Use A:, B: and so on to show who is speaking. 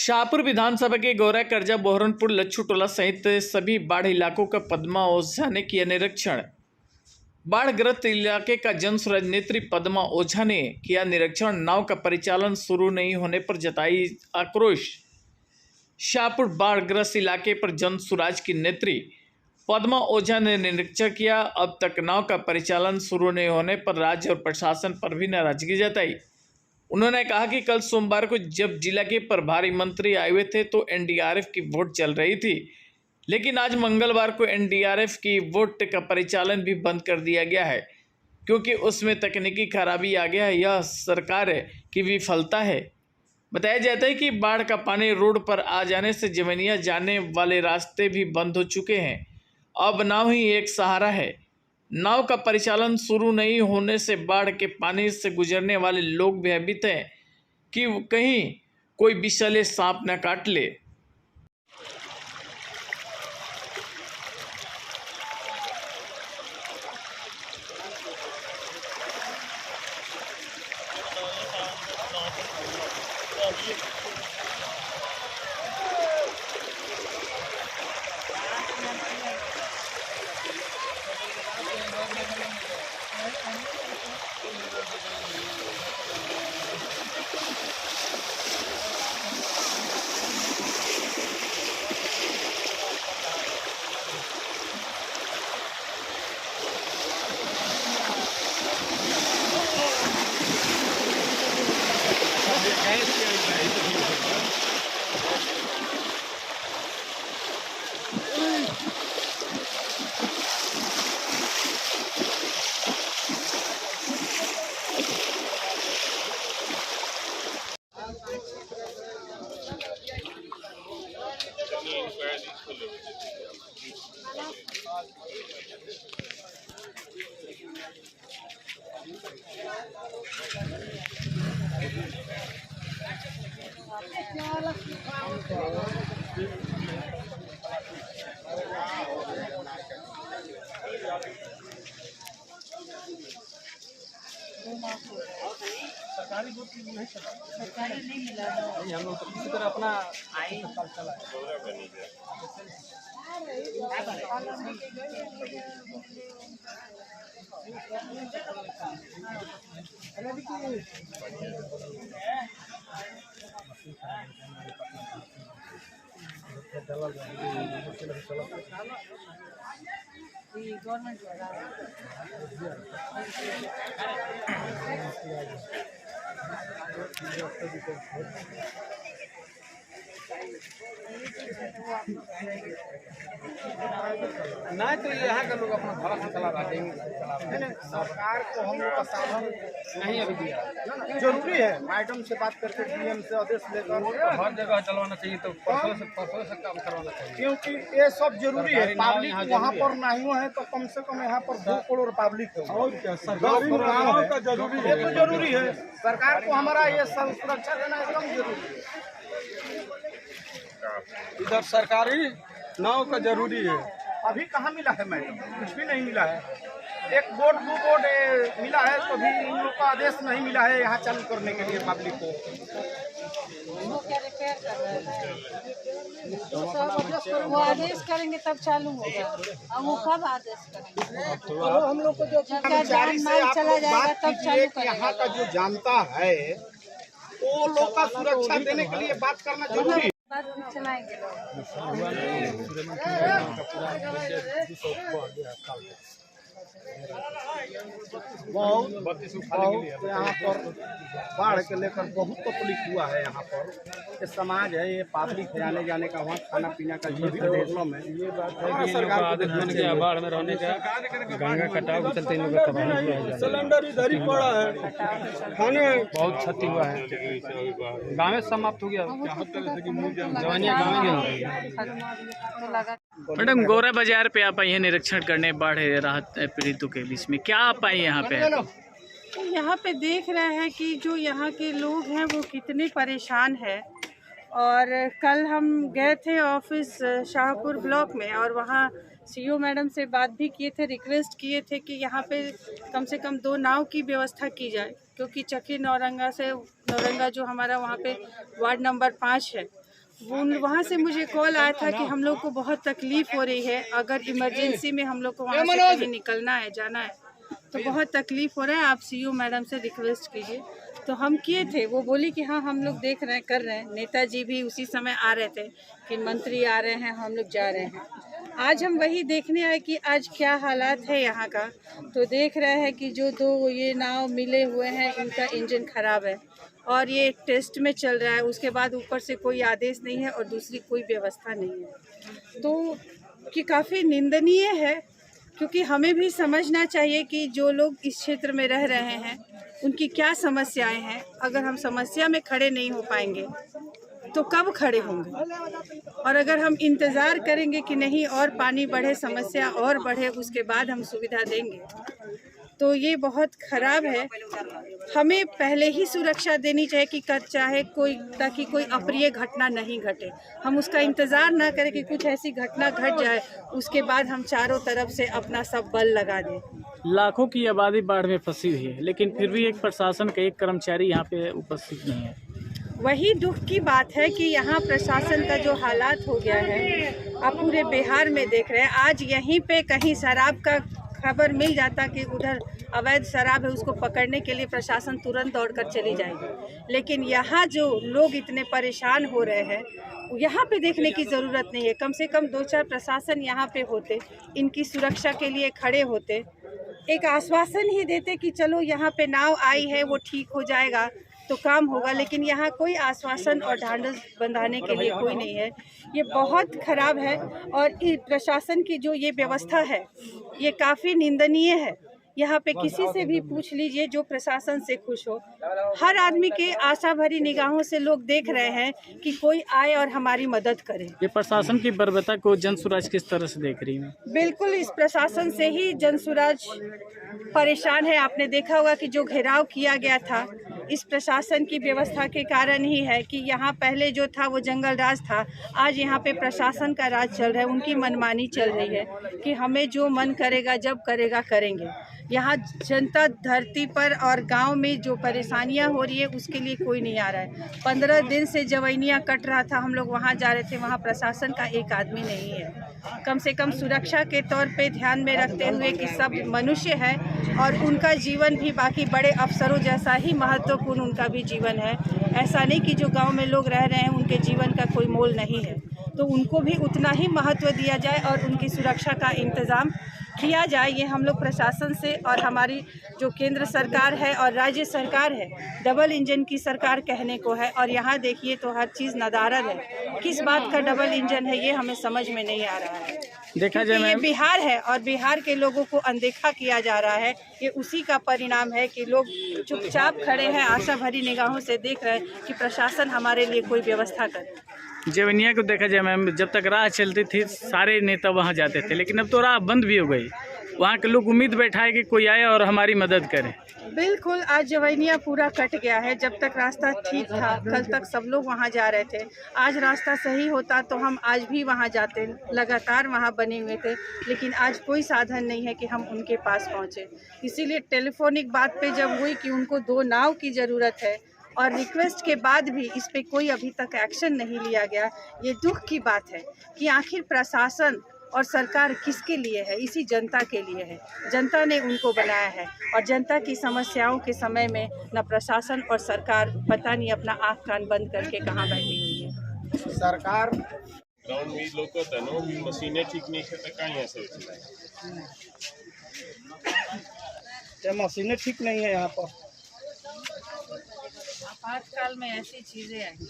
A: शाहपुर विधानसभा के गौरा करजा बोहरनपुर लच्छू टोला सहित सभी बाढ़ इलाकों का पद्मा ओझा ने किया निरीक्षण। बाढ़ग्रस्त इलाके का जनसुराज नेत्री पद्मा ओझा ने किया निरीक्षण। नाव का परिचालन शुरू नहीं होने पर जताई आक्रोश। शाहपुर बाढ़ग्रस्त इलाके पर जनसुराज की नेत्री पद्मा ओझा ने निरीक्षण किया। अब तक नाव का परिचालन शुरू नहीं होने पर राज्य और प्रशासन पर भी नाराजगी जताई। उन्होंने कहा कि कल सोमवार को जब जिला के प्रभारी मंत्री आए हुए थे तो एनडीआरएफ की बोट चल रही थी, लेकिन आज मंगलवार को एनडीआरएफ की बोट का परिचालन भी बंद कर दिया गया है क्योंकि उसमें तकनीकी खराबी आ गया है। यह सरकार की विफलता है। बताया जाता है कि बाढ़ का पानी रोड पर आ जाने से जमीनिया जाने वाले रास्ते भी बंद हो चुके हैं। अब नाव ही एक सहारा है। नाव का परिचालन शुरू नहीं होने से बाढ़ के पानी से गुजरने वाले लोग भयभीत हैं कि कहीं कोई विषैले सांप न काट ले।
B: सरकारी बोर्ड की नहीं सरकारी नहीं मिला नहीं, हम लोग तो किसी तरह अपना आई चला गवर्नमेंट नहीं तो यहाँ के लोग अपना भाड़ा से चला देंगे। सरकार को हम लोग का साधन नहीं अभी दिया। जरूरी है मैडम से बात करके डीएम से आदेश लेकर हर जगह चलवाना चाहिए, तो परसों से काम करवाना चाहिए क्योंकि ये सब जरूरी है। पब्लिक वहाँ पर नहीं है तो कम से कम यहाँ पर 2 करोड़ पब्लिक है और क्या सरकारी नाव का जरूरी है, तो जरूरी है। सरकार को हमारा ये सब सुरक्षा देना एकदम जरूरी है। इधर सरकारी नाव का जरूरी है। अभी कहाँ मिला है मैडम, कुछ भी नहीं मिला है। एक बोट 2 बोट मिला है तो भी इन लोग का आदेश नहीं मिला है यहाँ चालू करने के लिए पब्लिक को।
C: वो आदेश करेंगे तब चालू होगा। अब वो कब आदेश करेंगे? तो हम लोग को जो जान माल चला जाएगा तब चालू करेंगे।
B: यहाँ का जो जानता है वो लोग का सुरक्षा देने के लिए बात करना जरूरी है।
C: चलाएंगे
B: बहुत यहाँ पर बाढ़ के लेकर बहुत तकलीफ हुआ है। यहाँ पर ये समाज है, ये पब्लिक है, आने जाने का, वहाँ खाना पीना का प्रदेशों में ये बात है। सरकार को बाढ़ में रहने का गंगा कटाव के चलते इन लोगों का सिलेंडर इधर ही पड़ा है, खाने बहुत क्षति हुआ है। गाँव में समाप्त हो गया।
A: मैडम, गौरा बाजार पे आप आई हैं निरीक्षण करने बाढ़ राहत पीड़ितों के बीच में, क्या आप आई यहाँ पे?
C: तो यहाँ पे देख रहे हैं कि जो यहाँ के लोग हैं वो कितने परेशान हैं। और कल हम गए थे ऑफिस शाहपुर ब्लॉक में और वहाँ सीईओ मैडम से बात भी किए थे, रिक्वेस्ट किए थे कि यहाँ पे कम से कम 2 नाव की व्यवस्था की जाए, क्योंकि चकी नौरंगा से नौरंगा जो हमारा वहाँ पे वार्ड नंबर 5 है वहाँ से मुझे कॉल आया था कि हम लोग को बहुत तकलीफ़ हो रही है, अगर इमरजेंसी में हम लोग को वहाँ से कहीं निकलना है, जाना है तो बहुत तकलीफ़ हो रहा है, आप सीईओ मैडम से रिक्वेस्ट कीजिए। तो हम किए थे, वो बोली कि हाँ हम लोग देख रहे हैं, कर रहे हैं। नेताजी भी उसी समय आ रहे थे कि मंत्री आ रहे हैं, हम लोग जा रहे हैं। आज हम वही देखने आए कि आज क्या हालात है यहाँ का। तो देख रहे हैं कि जो दो ये नाव मिले हुए हैं, इनका इंजन ख़राब है और ये टेस्ट में चल रहा है। उसके बाद ऊपर से कोई आदेश नहीं है और दूसरी कोई व्यवस्था नहीं है, तो कि काफ़ी निंदनीय है। क्योंकि हमें भी समझना चाहिए कि जो लोग इस क्षेत्र में रह रहे हैं उनकी क्या समस्याएं हैं। अगर हम समस्या में खड़े नहीं हो पाएंगे तो कब खड़े होंगे, और अगर हम इंतज़ार करेंगे कि नहीं और पानी बढ़े, समस्या और बढ़े, उसके बाद हम सुविधा देंगे, तो ये बहुत ख़राब है। हमें पहले ही सुरक्षा देनी चाहिए कि चाहे कोई, ताकि कोई अप्रिय घटना नहीं घटे। हम उसका इंतज़ार ना करें कि कुछ ऐसी घटना घट जाए, उसके बाद हम चारों तरफ से अपना सब बल लगा दें।
D: लाखों की आबादी बाढ़ में फंसी हुई है, लेकिन फिर भी एक प्रशासन का एक कर्मचारी यहाँ पे उपस्थित नहीं है।
C: वही दुख की बात है कि यहाँ प्रशासन का जो हालात हो गया है, आप पूरे बिहार में देख रहे हैं। आज यहीं पे कहीं शराब का खबर मिल जाता कि उधर अवैध शराब है, उसको पकड़ने के लिए प्रशासन तुरंत दौड़कर चली जाएगी। लेकिन यहाँ जो लोग इतने परेशान हो रहे हैं, यहाँ पे देखने की ज़रूरत नहीं है। कम से कम 2-4 प्रशासन यहाँ पे होते, इनकी सुरक्षा के लिए खड़े होते, एक आश्वासन ही देते कि चलो यहाँ पे नाव आई है, वो ठीक हो जाएगा तो काम होगा। लेकिन यहाँ कोई आश्वासन और ढांढस बंधाने के लिए कोई नहीं है। ये बहुत ख़राब है और प्रशासन की जो ये व्यवस्था है ये काफ़ी निंदनीय है। यहाँ पे किसी से भी पूछ लीजिए जो प्रशासन से खुश हो, हर आदमी के आशा भरी निगाहों से लोग देख रहे हैं कि कोई आए और हमारी मदद करे।
D: ये प्रशासन की बर्बरता को जनसुराज किस तरह से देख रही है?
C: बिल्कुल, इस प्रशासन से ही जनसुराज परेशान है। आपने देखा होगा कि जो घेराव किया गया था, इस प्रशासन की व्यवस्था के कारण ही है कि यहाँ पहले जो था वो जंगल राज था, आज यहाँ पे प्रशासन का राज चल रहा है। उनकी मनमानी चल रही है कि हमें जो मन करेगा, जब करेगा, करेंगे। यहाँ जनता धरती पर और गांव में जो परेशानियां हो रही है उसके लिए कोई नहीं आ रहा है। 15 दिन से जवैनिया कट रहा था, हम लोग वहाँ जा रहे थे, वहाँ प्रशासन का एक आदमी नहीं है। कम से कम सुरक्षा के तौर पे ध्यान में रखते हुए कि सब मनुष्य है और उनका जीवन भी बाकी बड़े अफसरों जैसा ही महत्वपूर्ण उनका भी जीवन है। ऐसा नहीं कि जो गाँव में लोग रह रहे हैं उनके जीवन का कोई मोल नहीं है, तो उनको भी उतना ही महत्व दिया जाए और उनकी सुरक्षा का इंतज़ाम किया जाए। ये हम लोग प्रशासन से, और हमारी जो केंद्र सरकार है और राज्य सरकार है, डबल इंजन की सरकार कहने को है। और यहाँ देखिए तो हर चीज़ नदारद है। किस बात का डबल इंजन है ये हमें समझ में नहीं आ रहा है।
D: देखा जाए
C: ये बिहार है और बिहार के लोगों को अनदेखा किया जा रहा है। ये उसी का परिणाम है कि लोग चुपचाप खड़े हैं, आशा भरी निगाहों से देख रहे हैं कि प्रशासन हमारे लिए कोई व्यवस्था करे।
D: जवनिया को देखा जाए मैम, जब तक राह चलती थी सारे नेता वहाँ जाते थे, लेकिन अब तो राह बंद भी हो गई। वहाँ के लोग उम्मीद बैठाए कि कोई आए और हमारी मदद करे।
C: बिल्कुल, आज जवैनिया पूरा कट गया है। जब तक रास्ता ठीक था, कल तक सब लोग वहाँ जा रहे थे। आज रास्ता सही होता तो हम आज भी वहाँ जाते, लगातार वहाँ बने हुए थे। लेकिन आज कोई साधन नहीं है कि हम उनके पास पहुँचे। इसीलिए टेलीफोनिक बात पे जब हुई कि उनको 2 नाव की ज़रूरत है और रिक्वेस्ट के बाद भी इस पे कोई अभी तक एक्शन नहीं लिया गया, ये दुख की बात है कि आखिर प्रशासन और सरकार किसके लिए है? इसी जनता के लिए है। जनता ने उनको बनाया है और जनता की समस्याओं के समय में न प्रशासन और सरकार पता नहीं अपना आँख कान बंद करके कहाँ बैठी हुई है।
B: सरकार
E: ग्राउंड में लोग मशीनें ठीक नहीं है, कहीं ऐसे
B: मशीनें ठीक नहीं है यहाँ पर।
C: आपातकाल में ऐसी चीज़ें आएंगी।